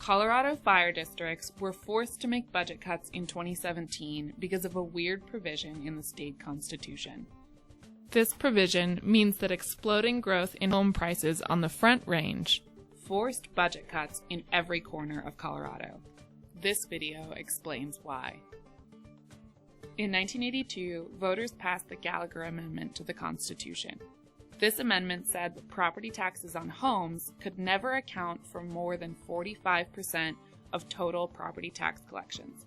Colorado fire districts were forced to make budget cuts in 2017 because of a weird provision in the state constitution. This provision means that exploding growth in home prices on the Front Range forced budget cuts in every corner of Colorado. This video explains why. In 1982, voters passed the Gallagher Amendment to the Constitution. This amendment said that property taxes on homes could never account for more than 45% of total property tax collections.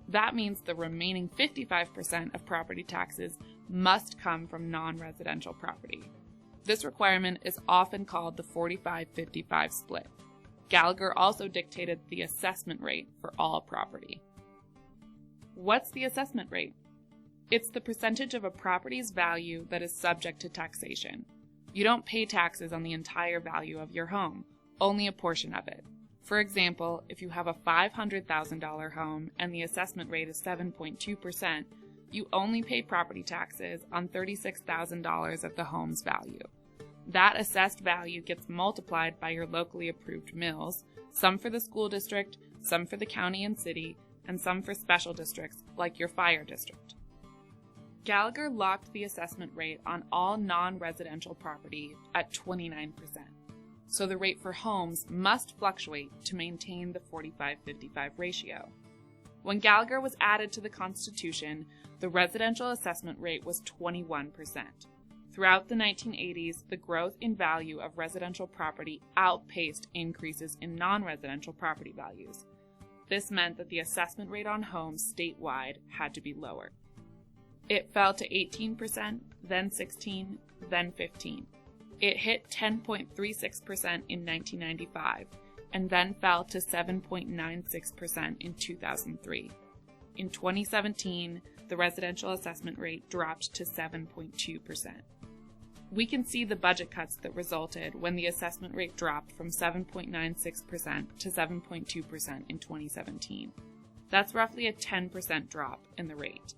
That means the remaining 55% of property taxes must come from non-residential property. This requirement is often called the 45-55 split. Gallagher also dictated the assessment rate for all property. What's the assessment rate? It's the percentage of a property's value that is subject to taxation. You don't pay taxes on the entire value of your home, only a portion of it. For example, if you have a $500,000 home and the assessment rate is 7.2%, you only pay property taxes on $36,000 of the home's value. That assessed value gets multiplied by your locally approved mills, some for the school district, some for the county and city, and some for special districts like your fire district. Gallagher locked the assessment rate on all non-residential property at 29%, so the rate for homes must fluctuate to maintain the 45-55 ratio. When Gallagher was added to the Constitution, the residential assessment rate was 21%. Throughout the 1980s, the growth in value of residential property outpaced increases in non-residential property values. This meant that the assessment rate on homes statewide had to be lower. It fell to 18%, then 16%, then 15%. It hit 10.36% in 1995, and then fell to 7.96% in 2003. In 2017, the residential assessment rate dropped to 7.2%. We can see the budget cuts that resulted when the assessment rate dropped from 7.96% to 7.2% in 2017. That's roughly a 10% drop in the rate.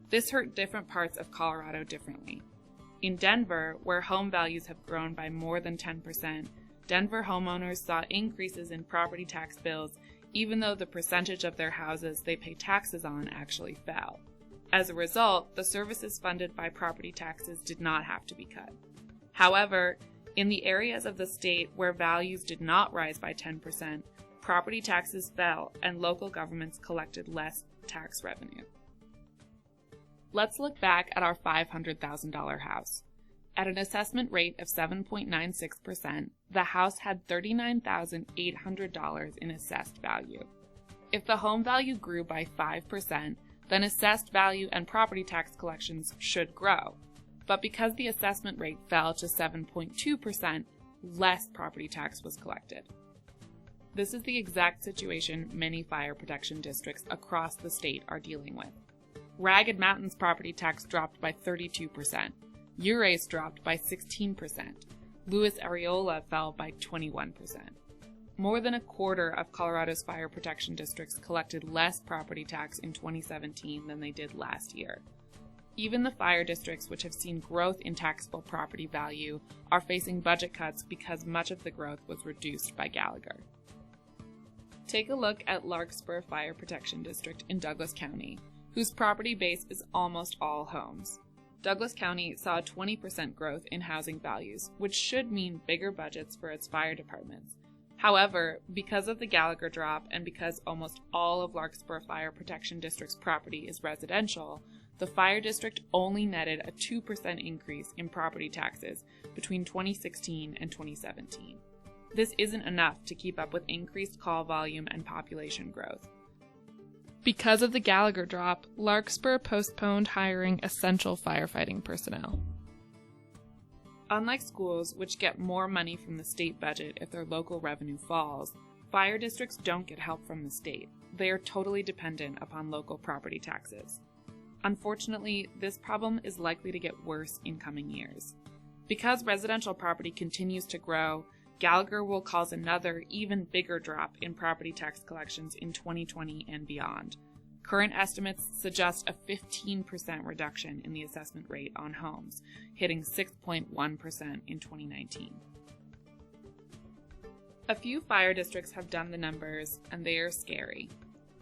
This hurt different parts of Colorado differently. In Denver, where home values have grown by more than 10%, Denver homeowners saw increases in property tax bills even though the percentage of their houses they pay taxes on actually fell. As a result, the services funded by property taxes did not have to be cut. However, in the areas of the state where values did not rise by 10%, property taxes fell and local governments collected less tax revenue. Let's look back at our $500,000 house. At an assessment rate of 7.96%, the house had $39,800 in assessed value. If the home value grew by 5%, then assessed value and property tax collections should grow. But because the assessment rate fell to 7.2%, less property tax was collected. This is the exact situation many fire protection districts across the state are dealing with. Ragged Mountain's property tax dropped by 32%. Uray's dropped by 16%. Lewis Areola fell by 21%. More than a quarter of Colorado's fire protection districts collected less property tax in 2017 than they did last year. Even the fire districts which have seen growth in taxable property value are facing budget cuts because much of the growth was reduced by Gallagher. Take a look at Larkspur Fire Protection District in Douglas County, whose property base is almost all homes. Douglas County saw a 20% growth in housing values, which should mean bigger budgets for its fire departments. However, because of the Gallagher drop and because almost all of Larkspur Fire Protection District's property is residential, the fire district only netted a 2% increase in property taxes between 2016 and 2017. This isn't enough to keep up with increased call volume and population growth. Because of the Gallagher drop, Larkspur postponed hiring essential firefighting personnel. Unlike schools, which get more money from the state budget if their local revenue falls, fire districts don't get help from the state. They are totally dependent upon local property taxes. Unfortunately, this problem is likely to get worse in coming years. Because residential property continues to grow, Gallagher will cause another, even bigger drop in property tax collections in 2020 and beyond. Current estimates suggest a 15% reduction in the assessment rate on homes, hitting 6.1% in 2019. A few fire districts have done the numbers, and they are scary.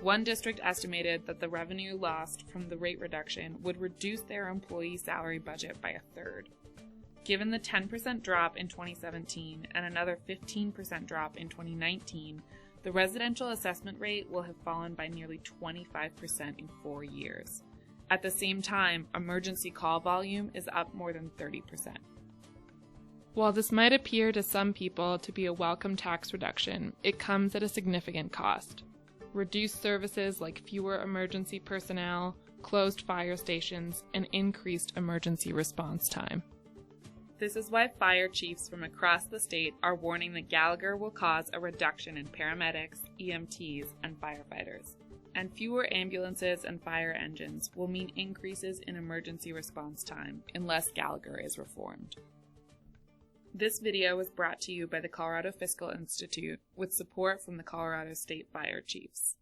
One district estimated that the revenue lost from the rate reduction would reduce their employee salary budget by a third. Given the 10% drop in 2017 and another 15% drop in 2019, the residential assessment rate will have fallen by nearly 25% in 4 years. At the same time, emergency call volume is up more than 30%. While this might appear to some people to be a welcome tax reduction, it comes at a significant cost. Reduced services like fewer emergency personnel, closed fire stations, and increased emergency response time. This is why fire chiefs from across the state are warning that Gallagher will cause a reduction in paramedics, EMTs, and firefighters. And fewer ambulances and fire engines will mean increases in emergency response time unless Gallagher is reformed. This video was brought to you by the Colorado Fiscal Institute with support from the Colorado State Fire Chiefs.